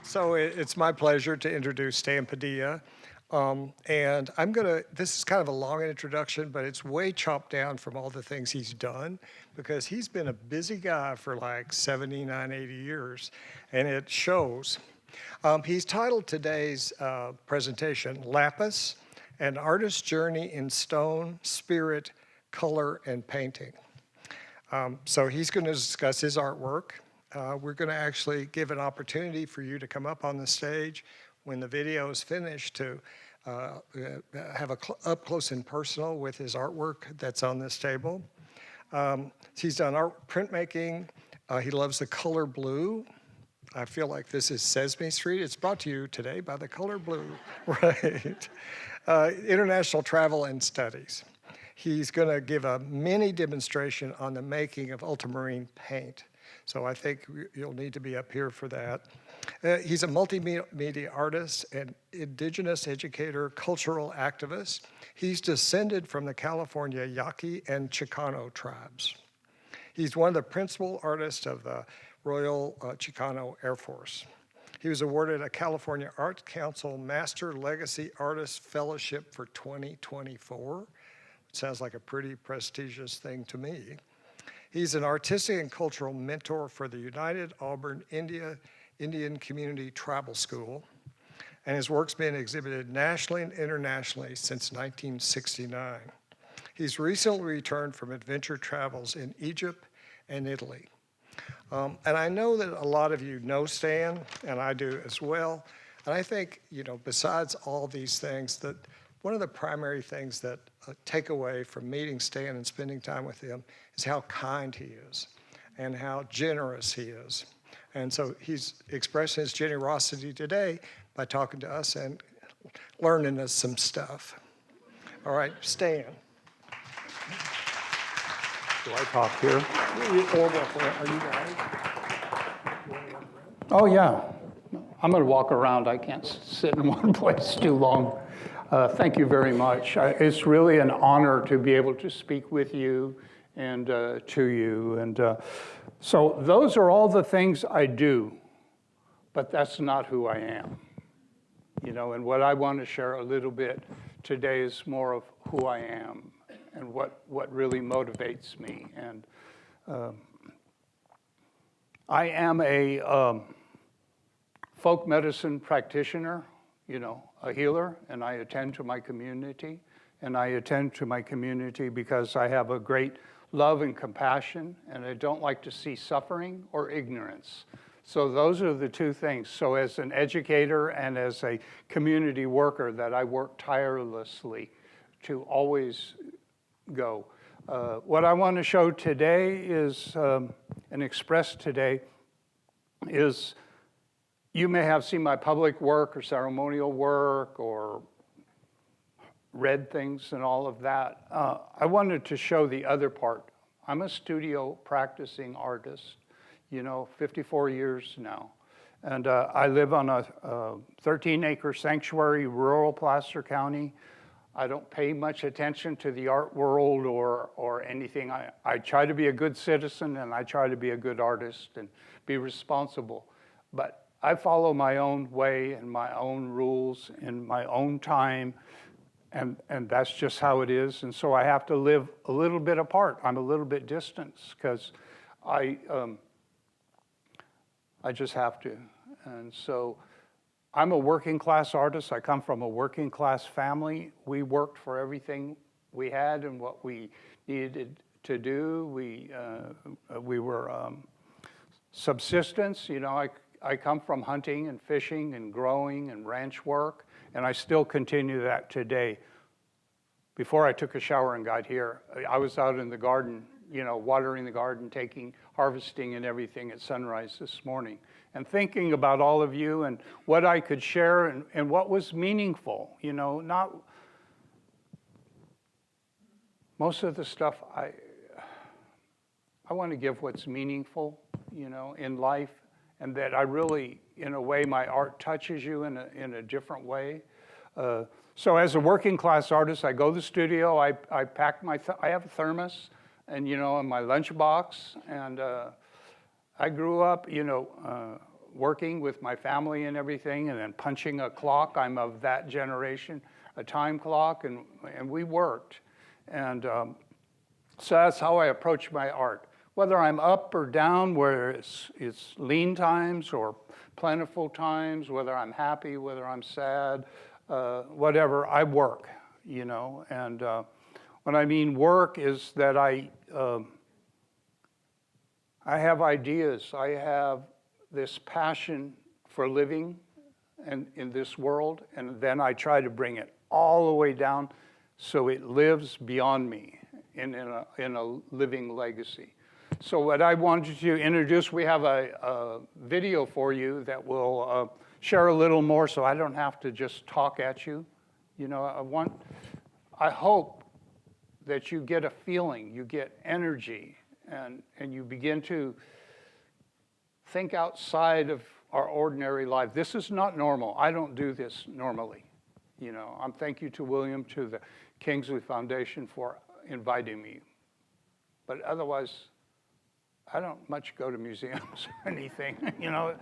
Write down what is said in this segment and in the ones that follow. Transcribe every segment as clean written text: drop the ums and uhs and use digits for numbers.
So it's my pleasure to introduce Stan Padilla. And this is kind of a long introduction, but it's way chopped down from all the things he's done because he's been a busy guy for like 79, 80 years, and it shows. He's titled today's presentation, Lapis, An Artist's Journey in Stone, Spirit, Color, and Painting. So he's going to discuss his artwork. We're going to actually give an opportunity for you to come up on the stage when the video is finished to have up close and personal with his artwork that's on this table. He's done art printmaking. He loves the color blue. I feel like this is Sesame Street. It's brought to you today by the color blue, right? International travel and studies. He's going to give a mini demonstration on the making of ultramarine paint. So I think you'll need to be up here for that. He's a multimedia artist and indigenous educator, cultural activist. He's descended from the California Yaqui and Chicano tribes. He's one of the principal artists of the Royal Chicano Air Force. He was awarded a California Arts Council Master Legacy Artist Fellowship for 2024. Sounds like a pretty prestigious thing to me. He's an artistic and cultural mentor for the United Auburn Indian Community Tribal School, and his work's been exhibited nationally and internationally since 1969. He's recently returned from adventure travels in Egypt and Italy. And I know that a lot of you know Stan, and I do as well. And I think, besides all these things, that one of the primary things that take away from meeting Stan and spending time with him is how kind he is and how generous he is. And so he's expressing his generosity today by talking to us and learning us some stuff. All right, Stan. Do I talk here? Are you guys? Oh, yeah. I'm going to walk around. I can't sit in one place too long. Thank you very much. It's really an honor to be able to speak with you and to you. And so those are all the things I do, but that's not who I am. And what I want to share a little bit today is more of who I am and what really motivates me. And I am a folk medicine practitioner, a healer, and I attend to my community. And I attend to my community because I have a great love and compassion, and I don't like to see suffering or ignorance. So those are the two things. So as an educator and as a community worker, that I work tirelessly to always go. What I want to show today is, and express today, is you may have seen my public work or ceremonial work or read things and all of that. I wanted to show the other part. I'm a studio practicing artist, 54 years now. And I live on a 13-acre sanctuary, rural Placer County. I don't pay much attention to the art world or anything. I try to be a good citizen and I try to be a good artist and be responsible. But I follow my own way and my own rules in my own time, and that's just how it is. And so I have to live a little bit apart. I'm a little bit distant because I just have to. And so I'm a working class artist. I come from a working class family. We worked for everything we had and what we needed to do. We were subsistence. I come from hunting and fishing and growing and ranch work, and I still continue that today. Before I took a shower and got here, I was out in the garden, watering the garden, harvesting and everything at sunrise this morning, and thinking about all of you and what I could share and what was meaningful, not most of the stuff I want to give what's meaningful, in life. And that I really, in a way, my art touches you in a different way. So as a working class artist, I go to the studio, I pack I have a thermos and, and my lunchbox. And I grew up, working with my family and everything, and then punching a clock. I'm of that generation, a time clock, and we worked. And so that's how I approach my art. Whether I'm up or down, where it's lean times or plentiful times, whether I'm happy, whether I'm sad, whatever, I work, you know. And what I mean work is that I have ideas. I have this passion for living and in this world, and then I try to bring it all the way down so it lives beyond me in a living legacy. So what I wanted to introduce, we have a video for you that will share a little more so I don't have to just talk at you. You know, I hope that you get a feeling, you get energy, and you begin to think outside of our ordinary life. This is not normal. I don't do this normally. You know, thank you to William, to the Kingsley Foundation for inviting me. But otherwise, I don't much go to museums or anything. You know,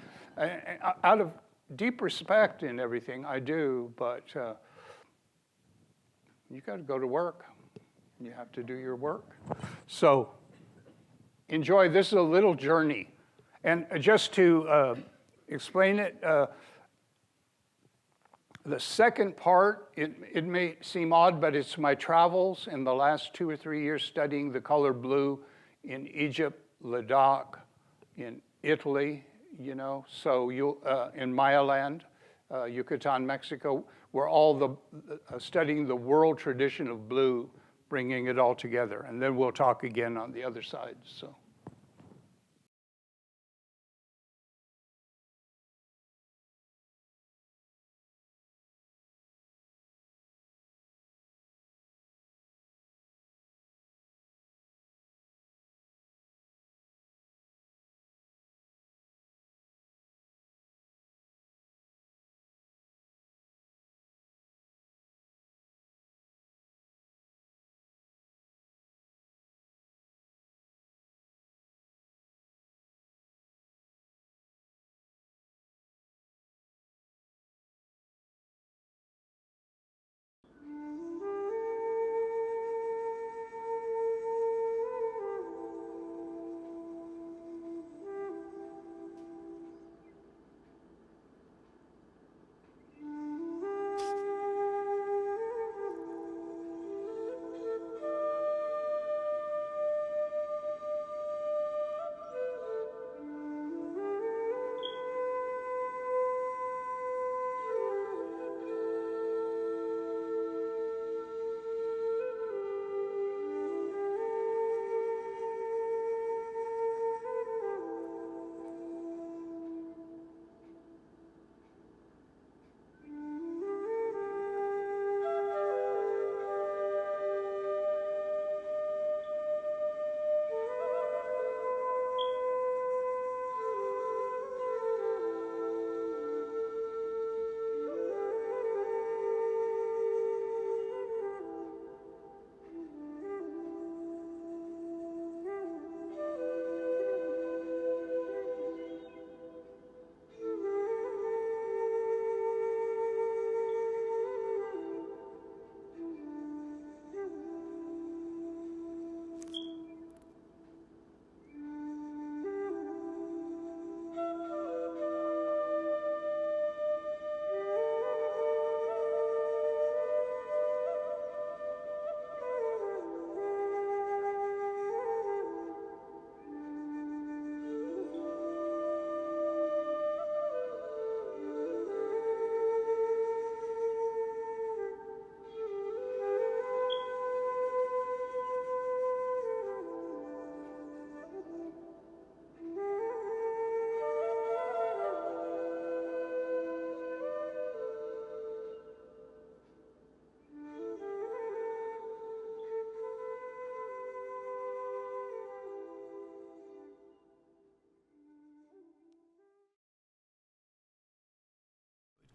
out of deep respect and everything, I do, but you got to go to work. You have to do your work. So enjoy. This is a little journey. And just to explain it, the second part, it may seem odd, but it's my travels in the last 2 or 3 years studying the color blue in Egypt, Ladakh, in Italy, you know. So in Maya land, Yucatan, Mexico, we're all studying the world tradition of blue, bringing it all together. And then we'll talk again on the other side, so.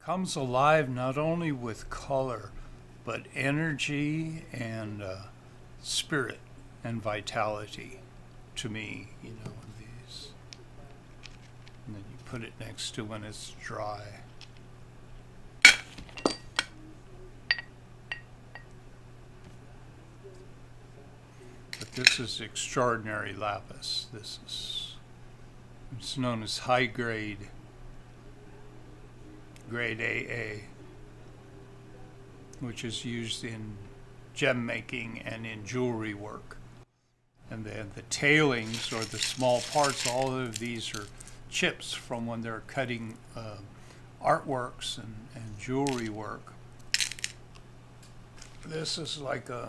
Comes alive not only with color, but energy and spirit and vitality to me, you know, these. And then you put it next to when it's dry. But this is extraordinary lapis. It's known as high grade, grade AA, which is used in gem making and in jewelry work. And then the tailings, or the small parts, all of these are chips from when they're cutting artworks and jewelry work. This is like a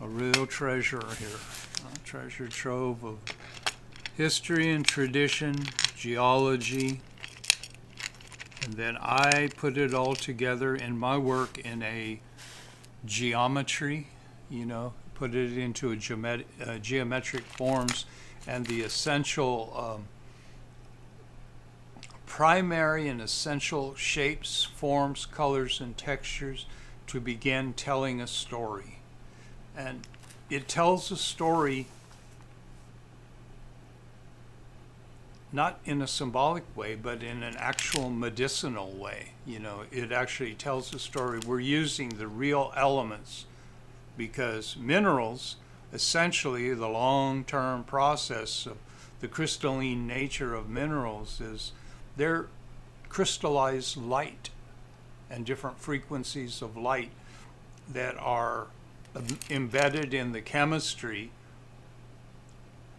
real treasure here, a treasure trove of history and tradition, geology, and then I put it all together in my work in a geometry, put it into a geometric forms, and the essential primary and essential shapes, forms, colors, and textures to begin telling a story. And it tells a story not in a symbolic way, but in an actual medicinal way. It actually tells a story. We're using the real elements, because minerals, essentially the long-term process of the crystalline nature of minerals is they're crystallized light and different frequencies of light that are embedded in the chemistry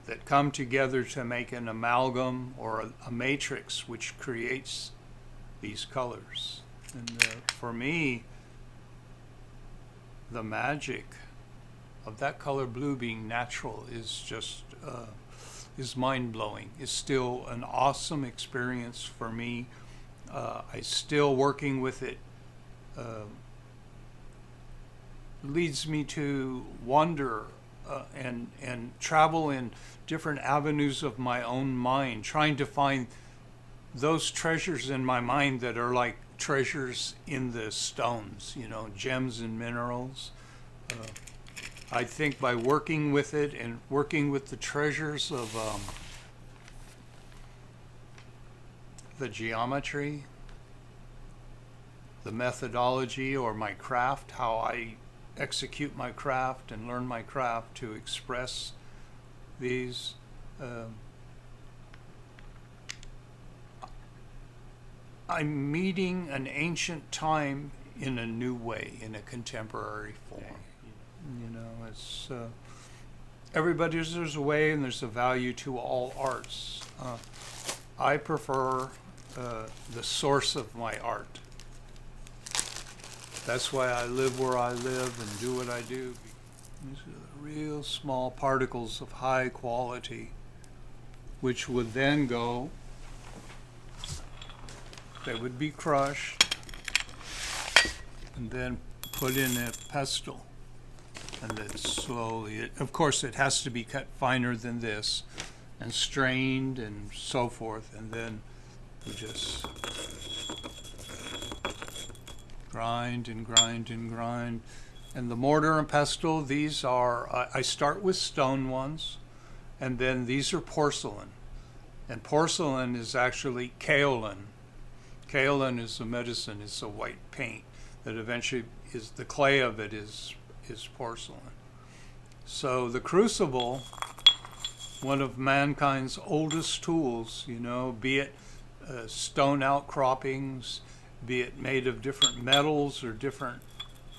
that come together to make an amalgam or a matrix which creates these colors. And for me, the magic of that color blue being natural is just is mind-blowing. It's still an awesome experience for me. I still working with it leads me to wonder and travel in different avenues of my own mind, trying to find those treasures in my mind that are like treasures in the stones, gems and minerals. I think by working with it and working with the treasures of the geometry, the methodology, or my craft, how I execute my craft and learn my craft to express these, I'm meeting an ancient time in a new way, in a contemporary form. It's there's a way and there's a value to all arts. I prefer the source of my art. That's why I live where I live and do what I do. These are the real small particles of high quality, which would then go, they would be crushed and then put in a pestle. And then slowly, of course it has to be cut finer than this and strained and so forth. And then we just grind and grind and grind. And the mortar and pestle, these are, I start with stone ones, and then these are porcelain. And porcelain is actually kaolin. Kaolin is a medicine, it's a white paint that eventually is, the clay of it is porcelain. So the crucible, one of mankind's oldest tools, be it stone outcroppings, be it made of different metals or different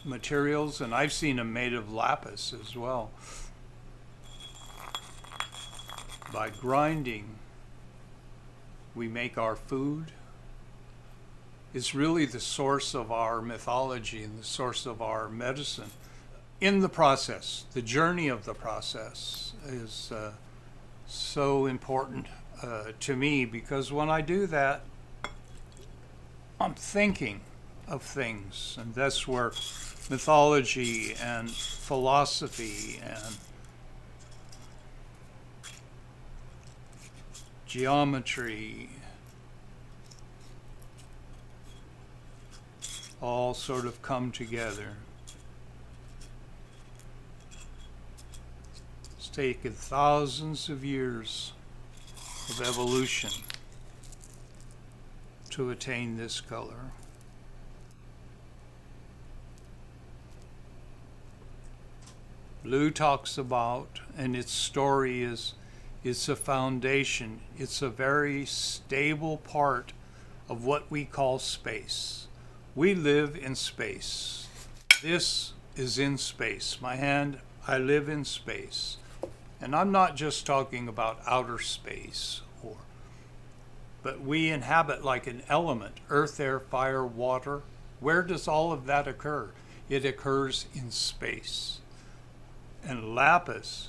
materials, and I've seen them made of lapis as well. By grinding, we make our food. It's really the source of our mythology and the source of our medicine. In the process, the journey of the process is so important to me, because when I do that, I'm thinking of things, and that's where mythology and philosophy and geometry all sort of come together. It's taken thousands of years of evolution to attain this color. Blue talks about, and its story is, it's a foundation. It's a very stable part of what we call space. We live in space. This is in space. My hand, I live in space. And I'm not just talking about outer space, but we inhabit like an element, earth, air, fire, water. Where does all of that occur? It occurs in space. And Lapis,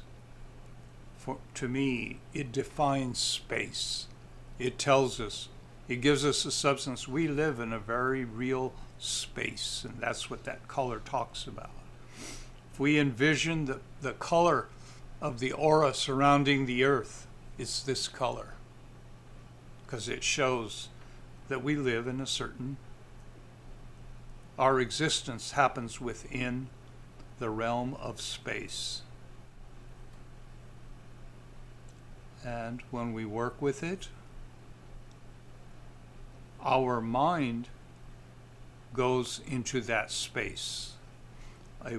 to me, it defines space. It tells us, it gives us a substance. We live in a very real space, and that's what that color talks about. If we envision the color of the aura surrounding the earth, it's this color, because it shows that we live in a certain, our existence happens within the realm of space. And when we work with it, our mind goes into that space, a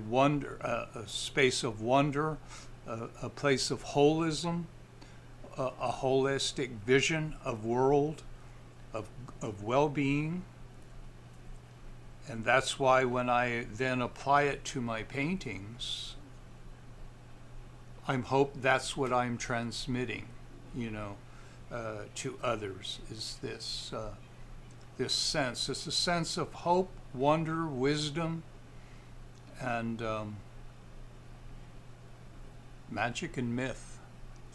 space of wonder, a place of holism, a holistic vision of world, of well-being. And that's why when I then apply it to my paintings, I hope that's what I'm transmitting, to others, is this this sense. It's a sense of hope, wonder, wisdom, and magic and myth.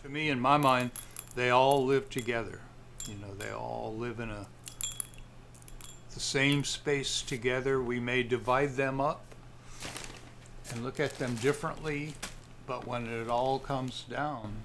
To me, in my mind, they all live together. They all live in the same space together. We may divide them up and look at them differently, but when it all comes down,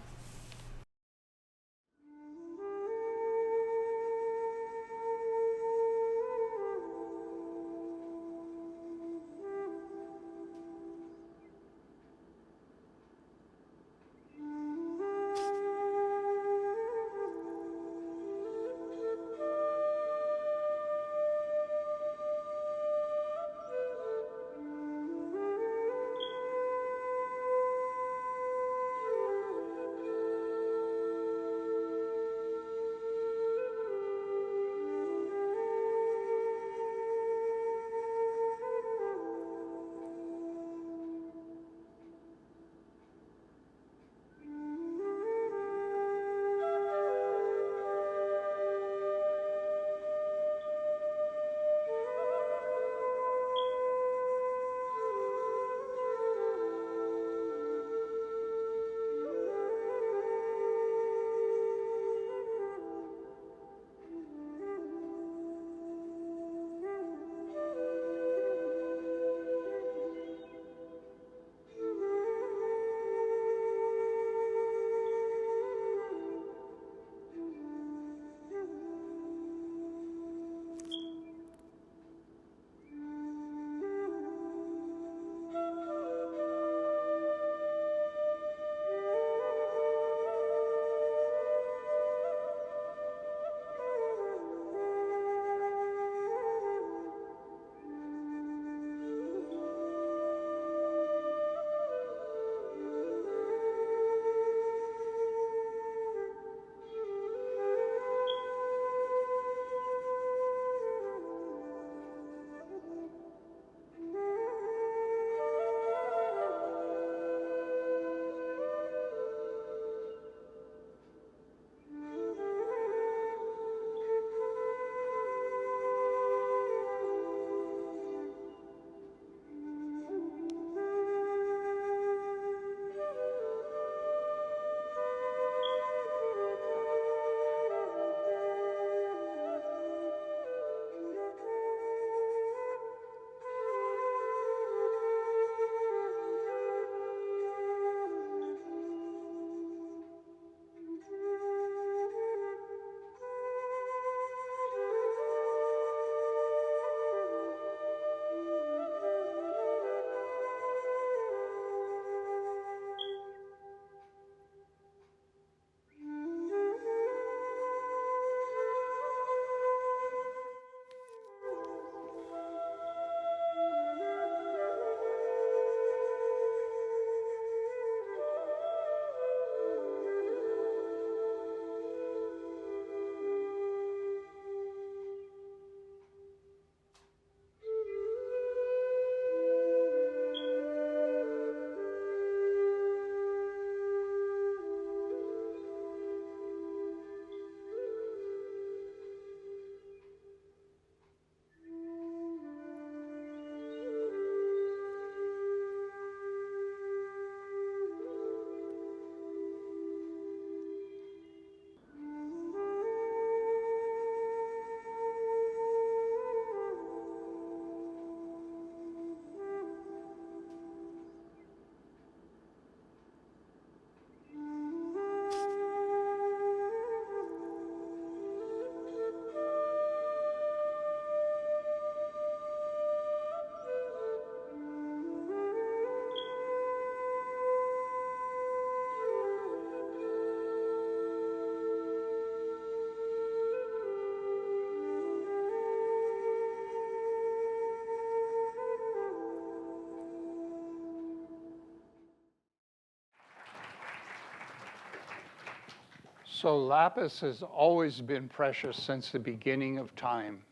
So lapis has always been precious since the beginning of time.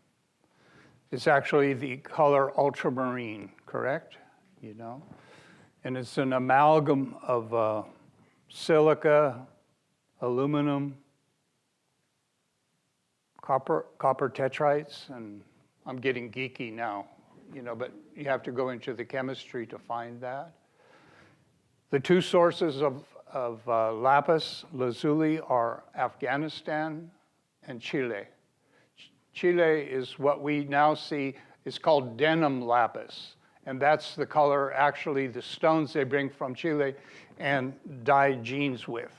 It's actually the color ultramarine, correct? You know? And it's an amalgam of silica, aluminum, copper tetrites, and I'm getting geeky now, you know, but you have to go into the chemistry to find that. The two sources of lapis lazuli are Afghanistan and Chile. Chile is what we now see is called denim lapis, and that's the color, actually, the stones they bring from Chile and dye jeans with.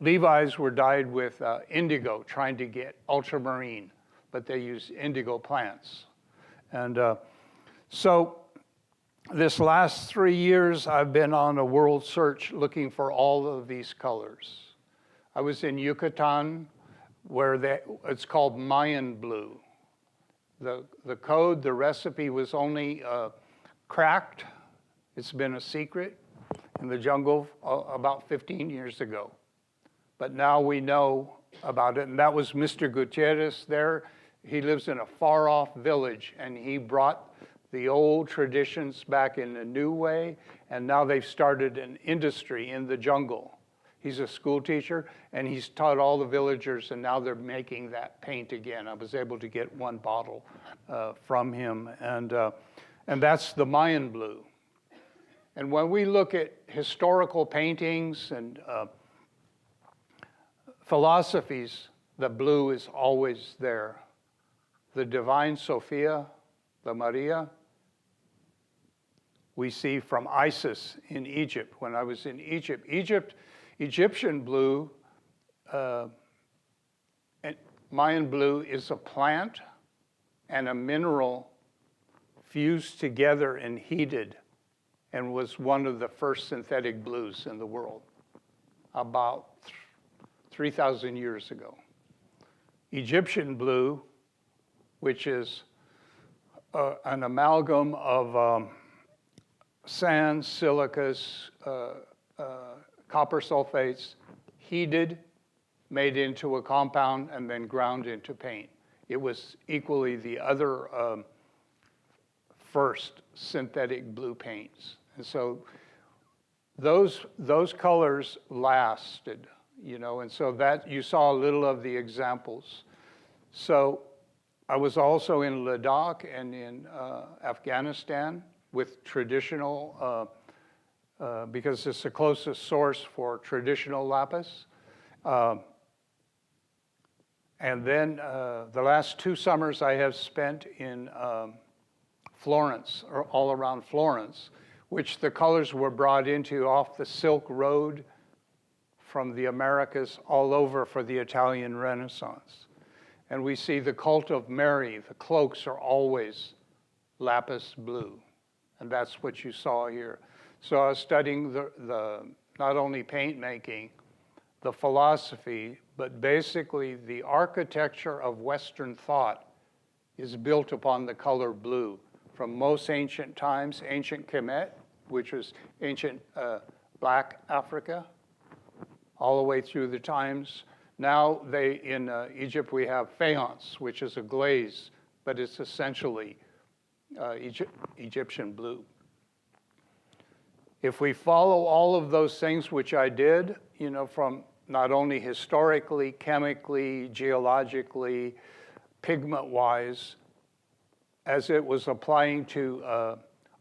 Levi's were dyed with indigo, trying to get ultramarine, but they use indigo plants. And so this last 3 years, I've been on a world search looking for all of these colors. I was in Yucatan, where it's called Mayan blue. The code, the recipe was only cracked. It's been a secret in the jungle about 15 years ago. But now we know about it, and that was Mr. Gutierrez there. He lives in a far-off village, and he brought the old traditions back in a new way, and now they've started an industry in the jungle. He's a school teacher, and he's taught all the villagers, and now they're making that paint again. I was able to get one bottle from him, and that's the Mayan blue. And when we look at historical paintings and philosophies, the blue is always there. The Divine Sophia, the Maria, we see from Isis in Egypt. When I was in Egypt, Egyptian blue, and Mayan blue is a plant and a mineral fused together and heated, and was one of the first synthetic blues in the world, about 3,000 years ago. Egyptian blue, which is an amalgam of sands, silicas, copper sulfates, heated, made into a compound, and then ground into paint. It was equally the other first synthetic blue paints. And so those colors lasted, you know, and so that you saw a little of the examples. So I was also in Ladakh and in Afghanistan with traditional, because it's the closest source for traditional lapis. And then the last 2 summers I have spent in Florence, or all around Florence, which the colors were brought into off the Silk Road from the Americas all over for the Italian Renaissance. And we see the cult of Mary, the cloaks are always lapis blue. And that's what you saw here. So I was studying the not only paint making, the philosophy, but basically the architecture of Western thought is built upon the color blue. From most ancient times, ancient Kemet, which was ancient Black Africa, all the way through the times. Now in Egypt we have faience, which is a glaze, but it's essentially Egyptian blue. If we follow all of those things, which I did, you know, from not only historically, chemically, geologically, pigment-wise, as it was applying to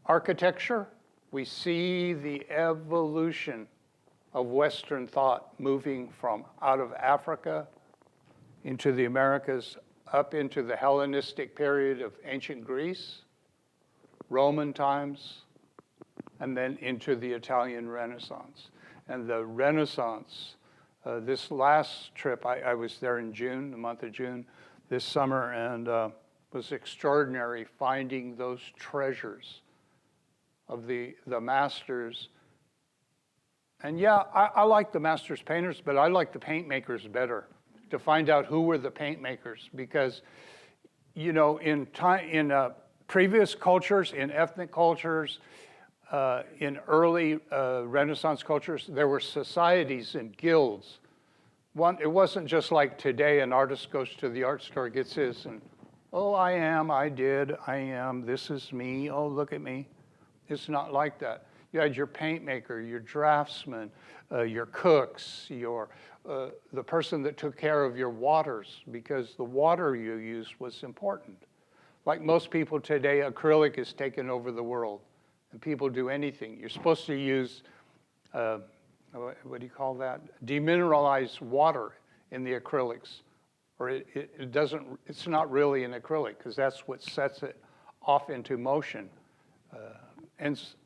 architecture, we see the evolution of Western thought moving from out of Africa into the Americas, up into the Hellenistic period of ancient Greece, Roman times, and then into the Italian Renaissance. And the Renaissance, this last trip, I was there in June, the month of June, this summer, and was extraordinary finding those treasures of the masters. And yeah, I like the masters painters, but I like the paint makers better, to find out who were the paint makers, because, you know, in previous cultures, in ethnic cultures, in early Renaissance cultures, there were societies and guilds it wasn't just like today an artist goes to the art store, gets his, and, oh, I am, this is me, oh, look at me. It's not like that. You had your paint maker, your draftsman, your cooks, the person that took care of your waters, because the water you used was important. Like most people today, acrylic has taken over the world, and people do anything. You're supposed to use, what do you call that? Demineralized water in the acrylics, or it's not really an acrylic, because that's what sets it off into motion,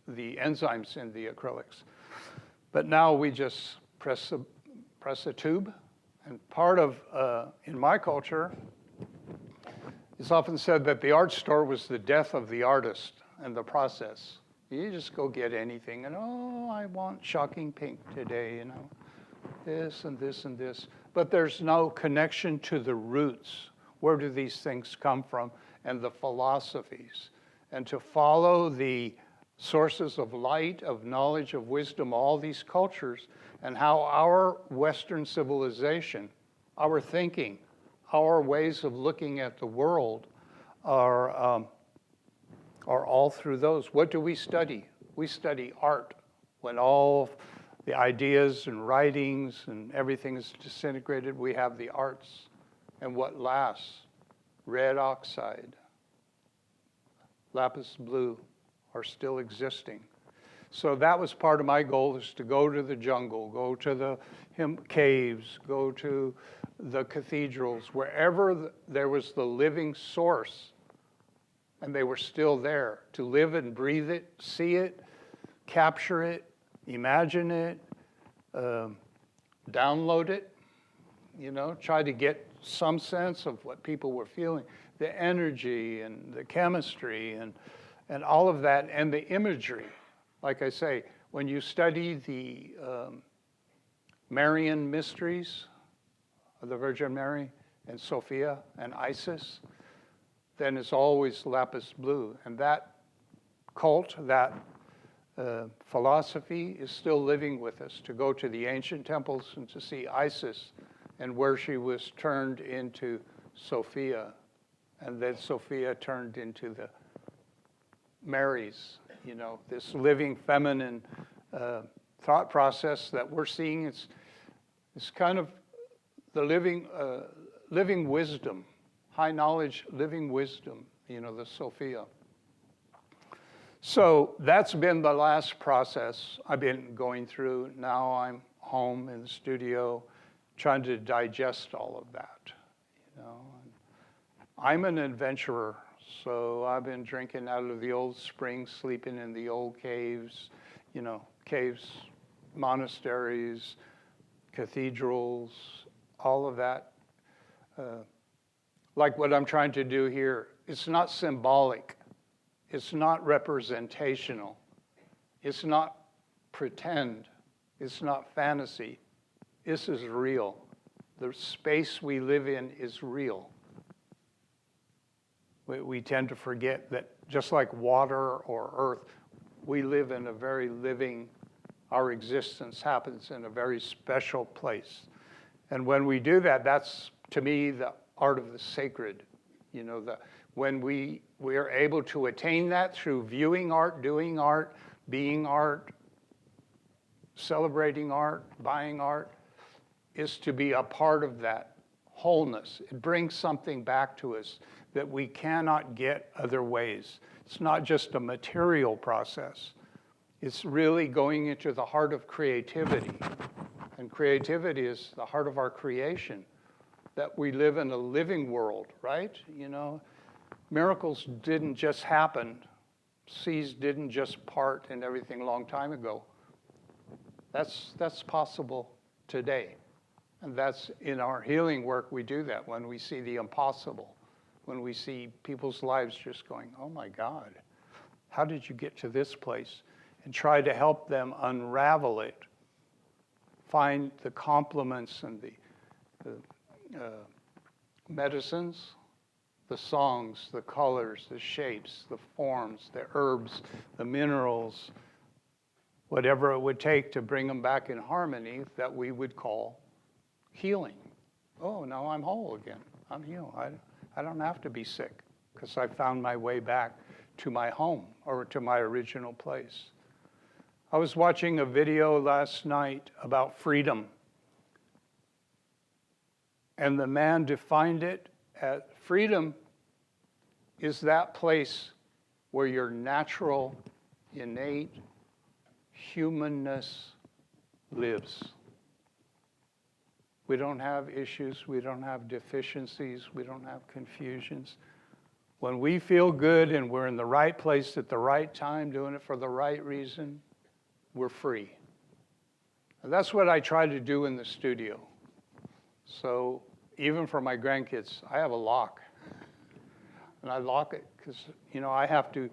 the enzymes in the acrylics. But now we just press a tube, and part of, in my culture, it's often said that the art store was the death of the artist and the process. You just go get anything, and oh, I want shocking pink today, you know, this and this and this. But there's no connection to the roots. Where do these things come from? And the philosophies. And to follow the sources of light, of knowledge, of wisdom, all these cultures, and how our Western civilization, our thinking, our ways of looking at the world are all through those. What do we study? We study art. When all the ideas and writings and everything is disintegrated, we have the arts. And what lasts? Red oxide, lapis blue are still existing. So that was part of my goal, is to go to the jungle, go to the caves, go to the cathedrals, wherever there was the living source, and they were still there, to live and breathe it, see it, capture it, imagine it, download it, you know, try to get some sense of what people were feeling, the energy and the chemistry and all of that, and the imagery. Like I say, when you study the Marian mysteries of the Virgin Mary and Sophia and Isis, then it's always lapis blue. And that cult, that philosophy is still living with us, to go to the ancient temples and to see Isis and where she was turned into Sophia, and then Sophia turned into the Marys, you know, this living feminine thought process that we're seeing. It's kind of the living wisdom, high knowledge, living wisdom, you know, the Sophia. So that's been the last process I've been going through. Now I'm home in the studio trying to digest all of that, you know. I'm an adventurer, so I've been drinking out of the old springs, sleeping in the old caves, you know, caves, monasteries, cathedrals, all of that. Like what I'm trying to do here, it's not symbolic. It's not representational. It's not pretend. It's not fantasy. This is real. The space we live in is real. We tend to forget that just like water or earth, we live in a very living, our existence happens in a very special place. And when we do that, that's, to me, the art of the sacred. You know, when we are able to attain that through viewing art, doing art, being art, celebrating art, buying art, is to be a part of that wholeness. It brings something back to us that we cannot get other ways. It's not just a material process. It's really going into the heart of creativity. And creativity is the heart of our creation, that we live in a living world, right? You know, miracles didn't just happen. Seas didn't just part and everything a long time ago. That's possible today. And that's in our healing work, we do that when we see the impossible, when we see people's lives just going, oh my God, how did you get to this place? And try to help them unravel it, find the complements and the medicines, the songs, the colors, the shapes, the forms, the herbs, the minerals, whatever it would take to bring them back in harmony that we would call healing. Oh, now I'm whole again. I'm healed. I don't have to be sick because I found my way back to my home or to my original place. I was watching a video last night about freedom. And the man defined it as freedom is that place where your natural, innate humanness lives. We don't have issues, we don't have deficiencies, we don't have confusions. When we feel good and we're in the right place at the right time, doing it for the right reason, we're free. And that's what I try to do in the studio. So even for my grandkids, I have a lock. And I lock it because, I have to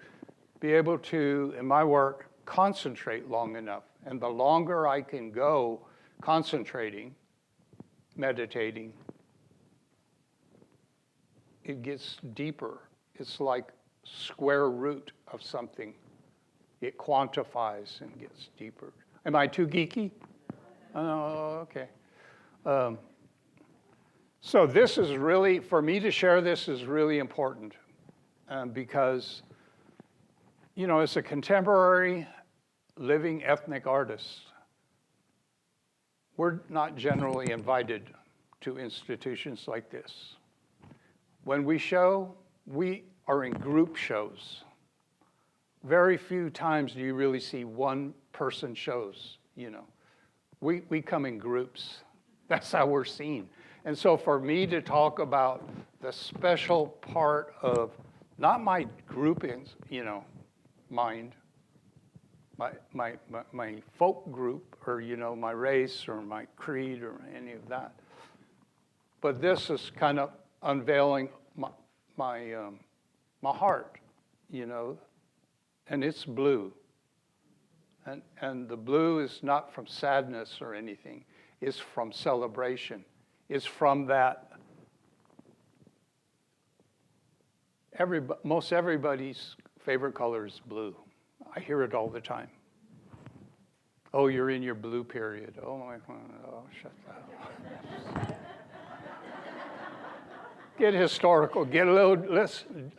be able to, in my work, concentrate long enough. And the longer I can go concentrating, meditating, it gets deeper. It's like square root of something. It quantifies and gets deeper. Am I too geeky? Oh, okay. So this is really, for me to share this is really important because, as a contemporary living ethnic artist, we're not generally invited to institutions like this. When we show, we are in group shows. Very few times do you really see one-person shows, We come in groups. That's how we're seen. And so for me to talk about the special part of, not my groupings, mind, my folk group, or, my race, or my creed, or any of that. But this is kind of unveiling my heart, and it's blue. And the blue is not from sadness or anything. It's from celebration. It's from that. Most everybody's favorite color is blue. I hear it all the time. Oh, you're in your blue period. Oh, shut that. Get historical. Get a little.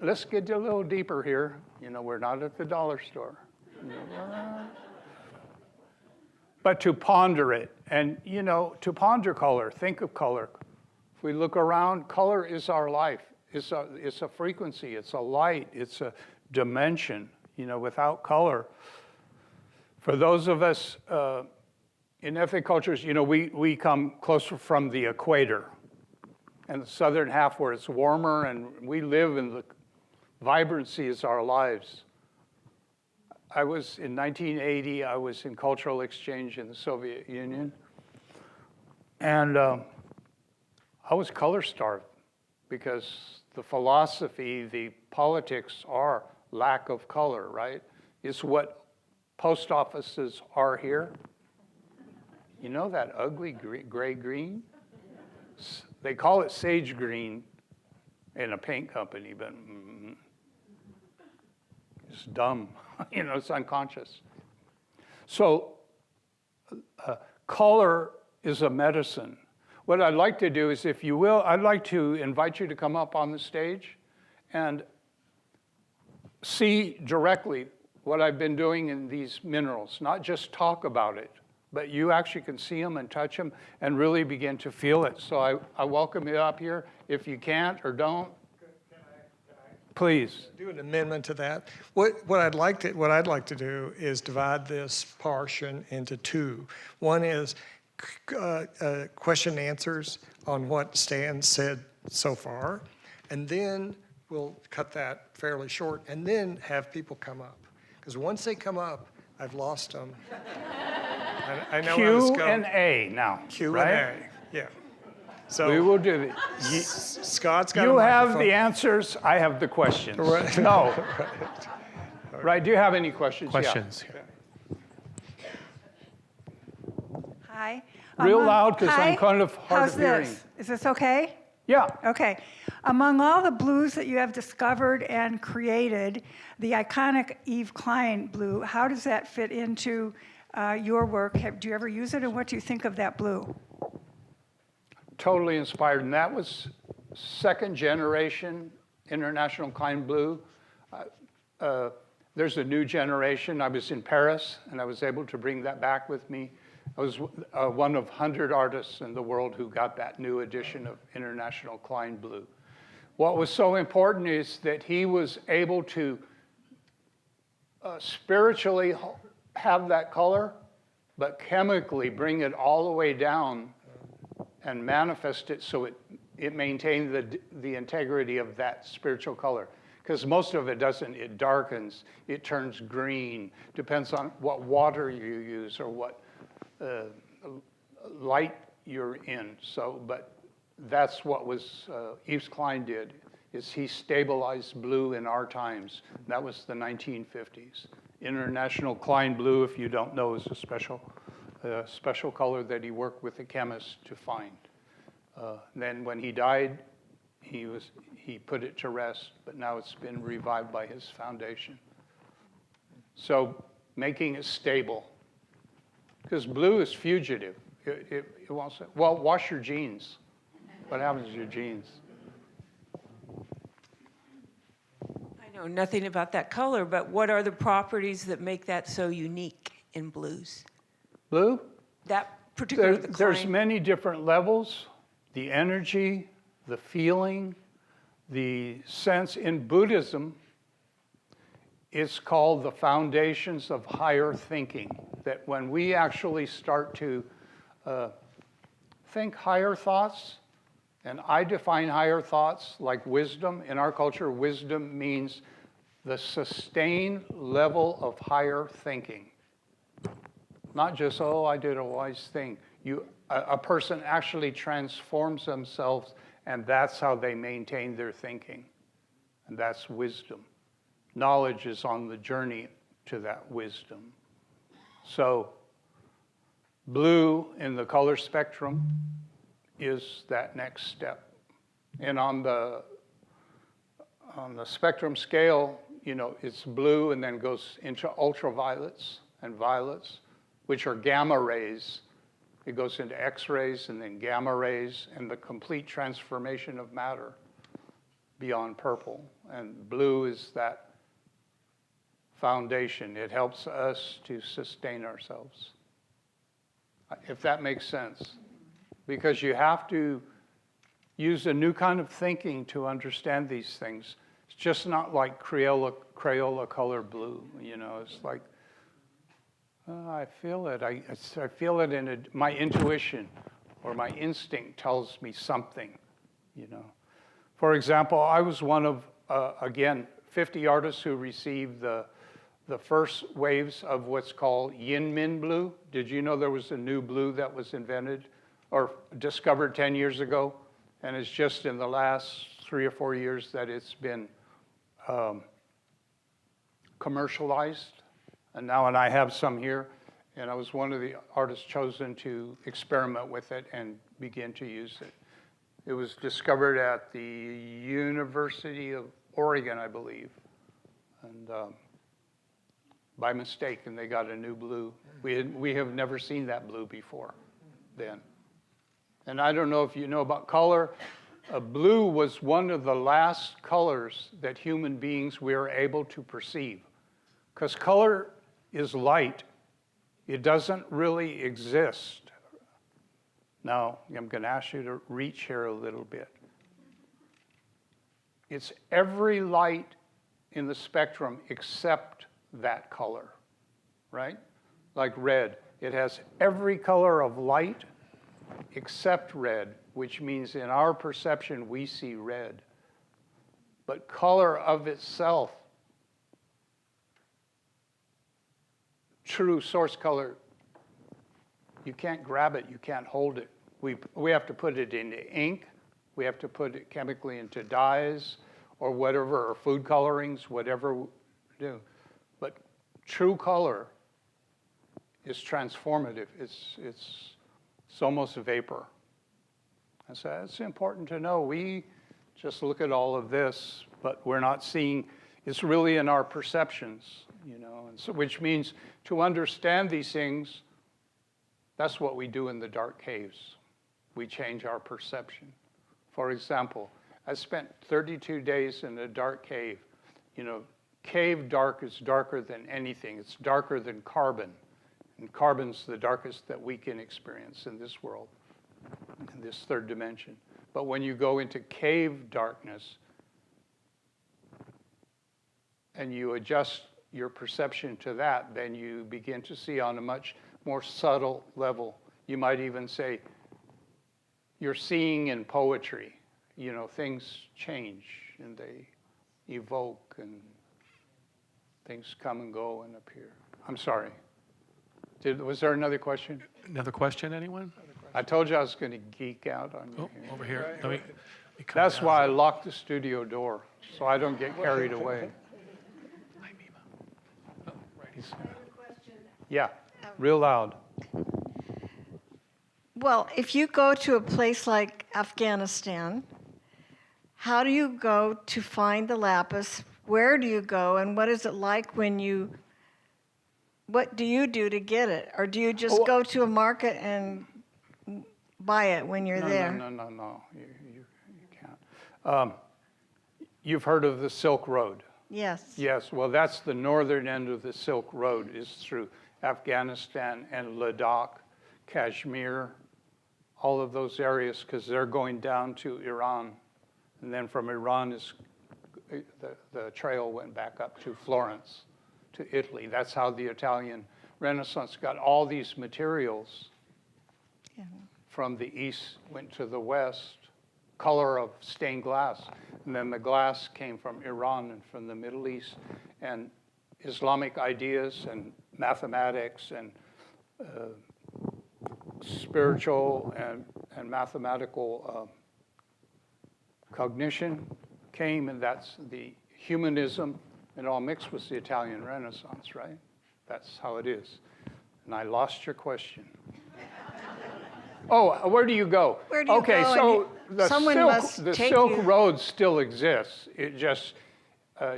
Let's get a little deeper here. We're not at the dollar store. But to ponder it, and to ponder color, think of color. If we look around, color is our life. It's a frequency. It's a light. It's a dimension. Without color. For those of us in ethnic cultures, we come closer from the equator, and the southern half where it's warmer, and we live in the vibrancy is our lives. In 1980, I was in cultural exchange in the Soviet Union, and I was color starved because the philosophy, the politics are lack of color, right? It's what post offices are here. That ugly gray-green? They call it sage green in a paint company, but it's dumb. It's unconscious. So color is a medicine. What I'd like to do is, if you will, I'd like to invite you to come up on the stage and see directly what I've been doing in these minerals, not just talk about it, but you actually can see them and touch them and really begin to feel it. So I welcome you up here. If you can't or don't, please. Do an amendment to that. What I'd like to do is divide this portion into two. One is question and answers on what Stan said so far, and then we'll cut that fairly short, and then have people come up. Because once they come up, I've lost them. I know how this goes. Q&A now. Q&A, right? yeah. So we will do it. Scott's got You a have microphone. the answers, I have the questions. Right. No. Right. Right, do you have any questions? Questions. Yeah. Hi. Real loud, 'cause I'm Hi. kind of hard How's of hearing. this? Is this okay? Yeah. Okay. Among all the blues that you have discovered and created, the iconic Eve Klein blue, how does that fit into your work? Do you ever use it, and what do you think of that blue? totally inspired. And that was second generation International Klein Blue. There's a new generation. I was in Paris, and I was able to bring that back with me. I was one of 100 artists in the world who got that new edition of International Klein Blue. What was so important is that he was able to spiritually have that color, but chemically bring it all the way down and manifest it so it maintained the integrity of that spiritual color. Because most of it doesn't, it darkens, it turns green, depends on what water you use or what light you're in. So, but that's what was Yves Klein did, is he stabilized blue in our times. That was the 1950s. International Klein Blue, if you don't know, is a special color that he worked with a chemist to find. Then when he died, he put it to rest, but now it's been revived by his foundation. So making it stable, because blue is fugitive. It wants to, well, wash your jeans. What happens to your jeans? I know nothing about that color, but what are the properties that make that so unique in blues? Blue? That particular, the There's Klein- many different levels, the energy, the feeling, the sense. In Buddhism, it's called the foundations of higher thinking, that when we actually start to think higher thoughts, and I define higher thoughts like wisdom. In our culture, wisdom means the sustained level of higher thinking. Not just, oh, I did a wise thing. A person actually transforms themselves, and that's how they maintain their thinking. And that's wisdom. Knowledge is on the journey to that wisdom. So, blue in the color spectrum is that next step. And on the spectrum scale, you know, it's blue and then goes into ultraviolets and violets, which are gamma rays. It goes into X-rays and then gamma rays and the complete transformation of matter beyond purple. And blue is that foundation. It helps us to sustain ourselves, if that makes sense. Because you have to use a new kind of thinking to understand these things. It's just not like Crayola color blue, you know. It's like, oh, I feel it. I feel it in my intuition, or my instinct tells me something, you know. For example, I was one of, again, 50 artists who received the first waves of what's called yin min blue. Did you know there was a new blue that was invented or discovered 10 years ago? And it's just in the last 3 or 4 years that it's been commercialized. And I have some here. And I was one of the artists chosen to experiment with it and begin to use it. It was discovered at the University of Oregon, I believe. And by mistake, and they got a new blue. We have never seen that blue before then. And I don't know if you know about color. Blue was one of the last colors that human beings were able to perceive. Because color is light. It doesn't really exist. Now, I'm going to ask you to reach here a little bit. It's every light in the spectrum except that color, right? Like red. It has every color of light except red, which means in our perception we see red. But color of itself, true source color, you can't grab it, you can't hold it. We have to put it into ink, we have to put it chemically into dyes or whatever, or food colorings, whatever we do. But true color is transformative. It's almost a vapor. And so it's important to know. We just look at all of this, but we're not seeing, it's really in our perceptions, you know. And so, which means to understand these things, that's what we do in the dark caves. we change our perception. For example, I spent 32 days in a dark cave. You know, cave dark is darker than anything. It's darker than carbon. And carbon's the darkest that we can experience in this world, in this third dimension. But when you go into cave darkness and you adjust your perception to that, then you begin to see on a much more subtle level. You might even say you're seeing in poetry. You know, things change and they evoke and things come and go and appear. I'm sorry. Was there another question? Another question, anyone? I told you I was going to geek out on you. Oh, over here. Let me come That's down. why I locked the studio door, so I don't get carried away. Hi, Mima. Oh, right. He's- Yeah, real loud. Well, if you go to a place like Afghanistan, how do you go to find the lapis? Where do you go, and what is it like when you, what do you do to get it? Or do you just go to a market and buy it when you're there? No. You can't. You've heard of the Silk Road. Yes. Yes, well, that's the northern end of the Silk Road, is through Afghanistan and Ladakh, Kashmir, all of those areas, because they're going down to Iran. And then from Iran, the trail went back up to Florence, to Italy. That's how the Italian Renaissance got all these materials. Yeah. From the east, went to the west, color of stained glass. And then the glass came from Iran and from the Middle East. And Islamic ideas and mathematics and spiritual and mathematical cognition came, and that's the humanism, and all mixed with the Italian Renaissance, right? That's how it is. And I lost your question. Oh, where do you go? Where do you okay, go? so the Someone must take Silk you. Road still exists. It just,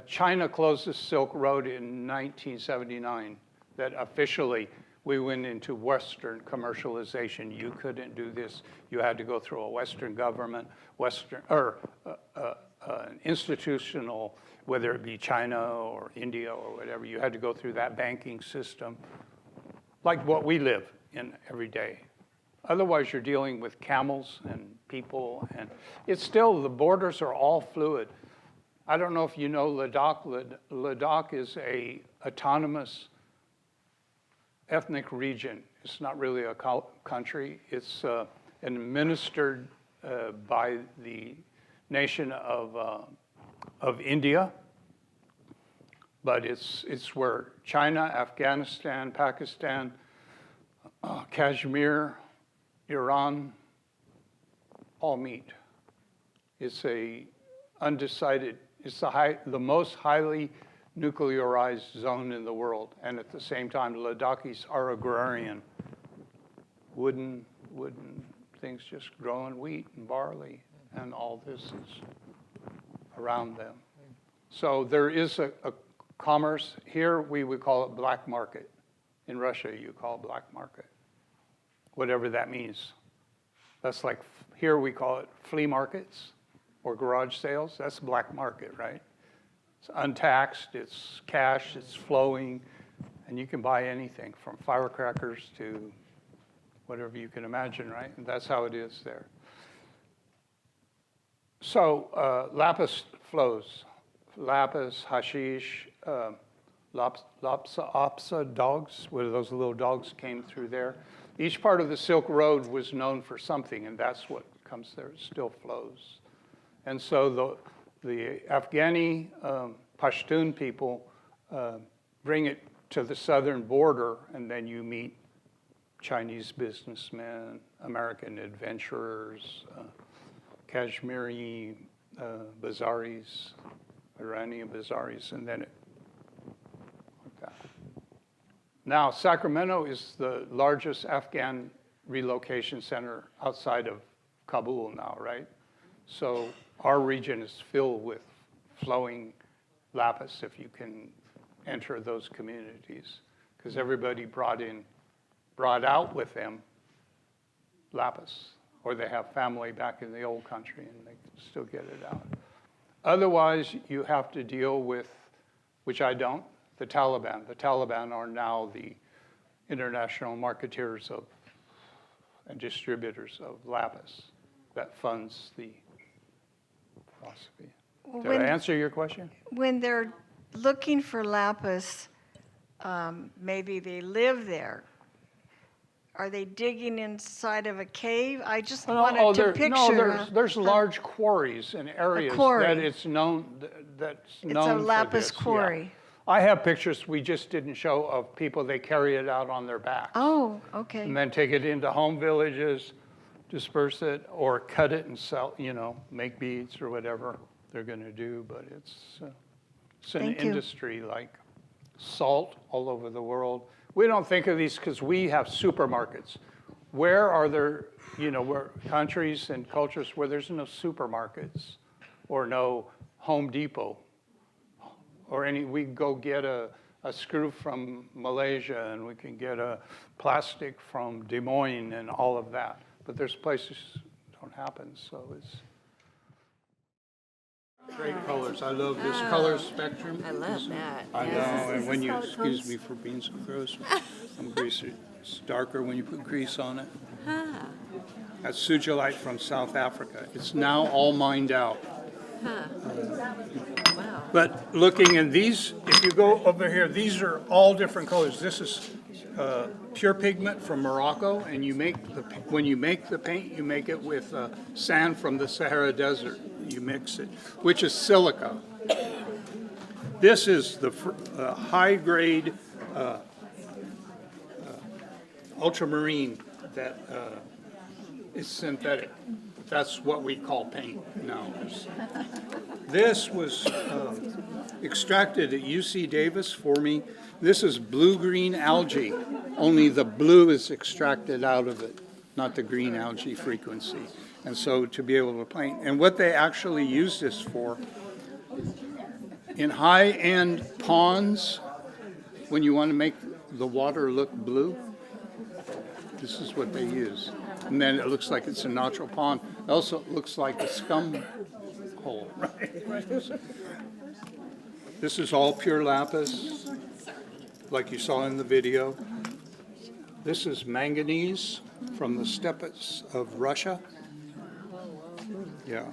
China closed the Silk Road in 1979, that officially we went into Western commercialization. You couldn't do this. You had to go through a Western government, an institutional, whether it be China or India or whatever. You had to go through that banking system, like what we live in every day. Otherwise, you're dealing with camels and people, and it's still, the borders are all fluid. I don't know if you know Ladakh. Ladakh is a autonomous ethnic region. It's not really a country. It's administered by the nation of India, but it's where China, Afghanistan, Pakistan, Kashmir, Iran all meet. It's a undecided, it's the most highly nuclearized zone in the world. And at the same time, Ladakhis are agrarian. Wooden things just growing wheat and barley, and all this is around them. So there is a commerce. Here we would call it black market. In Russia, you call it black market. Whatever that means. That's like, here we call it flea markets or garage sales. That's black market, right? It's untaxed, it's cash, it's flowing, and you can buy anything from firecrackers to whatever you can imagine, right? And that's how it is there. So lapis flows. Lapis, hashish, lapsa dogs, where those little dogs came through there. Each part of the Silk Road was known for something, and that's what comes there. It still flows. And so the Afghani Pashtun people bring it to the southern border, and then you meet Chinese businessmen, American adventurers, Kashmiri bazaris, Iranian bazaris, and then it like that. Now, Sacramento is the largest Afghan relocation center outside of Kabul now, right? So our region is filled with flowing lapis, if you can enter those communities, because everybody brought out with them lapis or they have family back in the old country and they can still get it out. Otherwise, you have to deal with, which I don't, the Taliban. The Taliban are now the international marketeers of and distributors of Lapis that funds the philosophy. Did I answer your question? When they're looking for lapis, maybe they live there. Are they digging inside of a cave? I just wanted to picture. No, there's large quarries in areas quarry. that it's known, that's known for It's a lapis this, yeah. quarry. I have pictures we just didn't show of people, they carry it out on their backs. Oh, okay. And then take it into home villages, disperse it, or cut it and sell, make beads or whatever they're gonna do, but it's an Thank you. industry like salt all over the world. We don't think of these because we have supermarkets. Where are there, where countries and cultures where there's no supermarkets or no Home Depot or we go get a screw from Malaysia and we can get a plastic from Des Moines and all of that. But there's places don't happen, so it's great colors. I love this color spectrum. I love that. I know, Yes. and when you, This is how it excuse comes- me for being so gross, some grease, it's darker when you put grease on it. That's sugilite from South Africa. It's now all mined out. Wow. But looking in these, if you go over here, these are all different colors. This is pure pigment from Morocco, and when you make the paint, you make it with sand from the Sahara Desert. You mix it, which is silica. This is the high-grade ultramarine that is synthetic. That's what we call paint now. This was extracted at UC Davis for me. This is blue-green algae, only the blue is extracted out of it, not the green algae frequency. And so to be able to paint, and what they actually use this for, in high-end ponds, when you want to make the water look blue, this is what they use. And then it looks like it's a natural pond. It also looks like a scum hole, right? This is all pure lapis, like you saw in the video. This is manganese from the steppes of Russia. Yeah.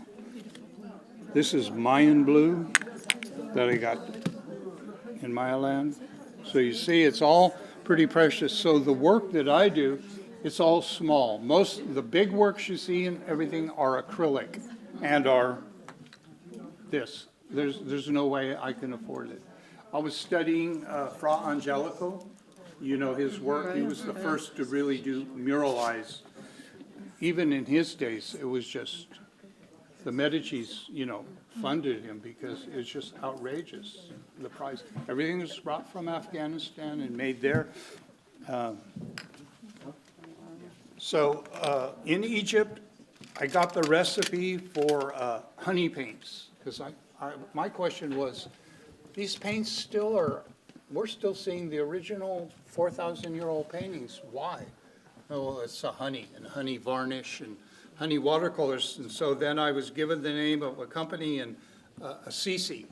This is Mayan blue that I got in Maya land. So you see, it's all pretty precious. So the work that I do, it's all small. Most of the big works you see and everything are acrylic and are this. There's no way I can afford it. I was studying Fra Angelico. You know his work. He was the first to really do muralize. Even in his days, it was just the Medicis, funded him because it's just outrageous, the price. Everything was brought from Afghanistan and made there. So in Egypt, I got the recipe for honey paints because my question was, these paints we're still seeing the original 4,000-year-old paintings. Why? Oh, it's a honey and honey varnish and honey watercolors. And so then I was given the name of a company in Assisi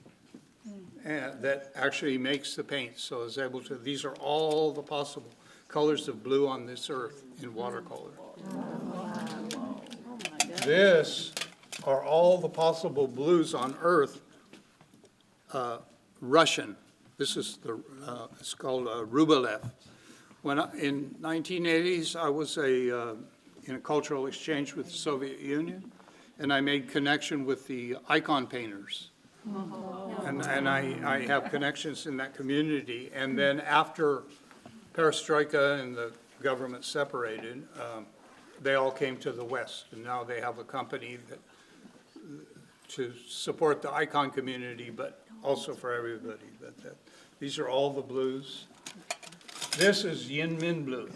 that actually makes the paints. So I was able to, these are all the possible colors of blue on this earth in watercolor. This are all the possible blues on earth, Russian. This is it's called Rublev. In 1980s, I was in a cultural exchange with the Soviet Union, and I made connection with the icon painters. And I have connections in that community. And then after Perestroika and the government separated, they all came to the West, and now they have a company to support the icon community, but also for everybody. These are all the blues. This is Yin Min blue.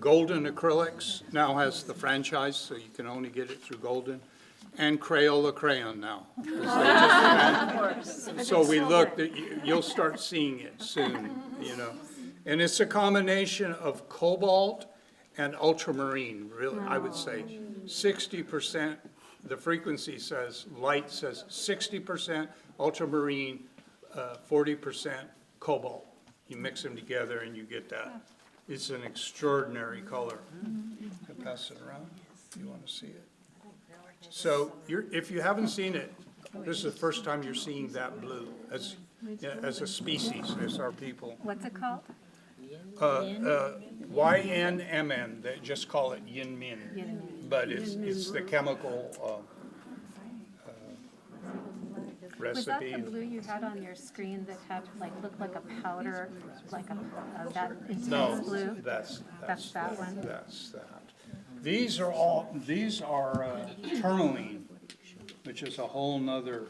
Golden acrylics now has the franchise, so you can only get it through Golden, and Crayola crayon now. So we looked at, you'll start seeing it soon, And it's a combination of cobalt and ultramarine, really, I would say 60%, the frequency says, light says 60% ultramarine, 40% cobalt. You mix them together and you get that. It's an extraordinary color. I pass it around if you want to see it. So if you haven't seen it, this is the first time you're seeing that blue as a species, as our people. What's it called? YNMN, they just call it yin min, but it's the chemical Was that recipe. the blue you had on your screen that had, like, looked like a powder, like that No, intense blue? that's that one? That's that. These are tourmaline, which is a whole nother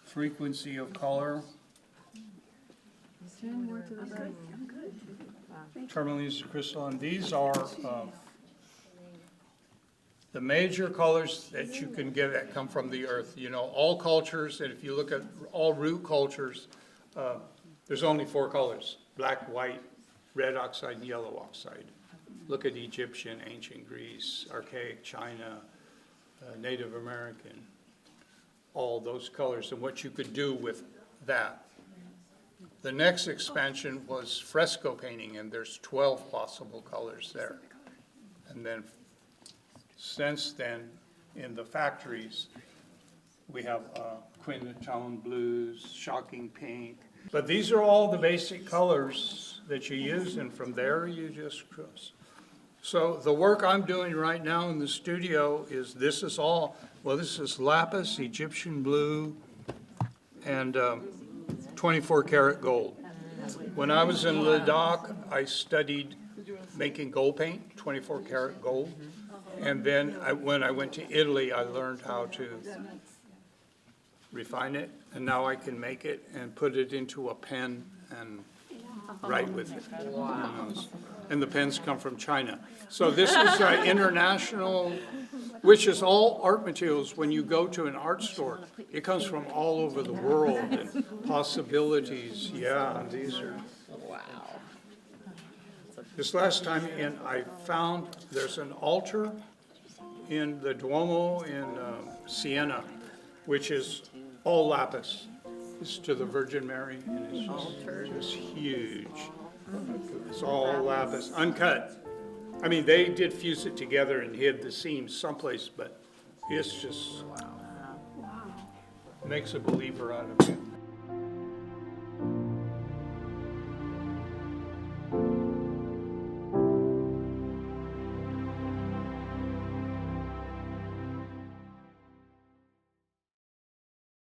frequency of color. Tourmaline is crystalline. These are the major colors that you can get that come from the earth. You know, all cultures, and if you look at all root cultures, there's only 4 colors: black, white, red oxide, and yellow oxide. Look at Egyptian, ancient Greece, archaic China, Native American, all those colors and what you could do with that. The next expansion was fresco painting, and there's 12 possible colors there. And then since then, in the factories, we have quintatone blues, shocking pink. But these are all the basic colors that you use, and from there you just cross. So the work I'm doing right now in the studio is, this is lapis, Egyptian blue, and 24 karat gold. When I was in Ladakh, I studied making gold paint, 24 karat gold. And then when I went to Italy, I learned how to refine it, and now I can make it and put it into a pen and write with it. Wow. And the pens come from China. So this is international, which is all art materials. When you go to an art store, it comes from all over the world, and possibilities. Yeah, these are. Wow. This last time in, I found there's an altar in the Duomo in Siena, which is all lapis. It's to the Virgin Mary, and it's just huge. It's all lapis, uncut. I mean, they did fuse it together and hid the seams someplace, but it's just makes a believer out of me.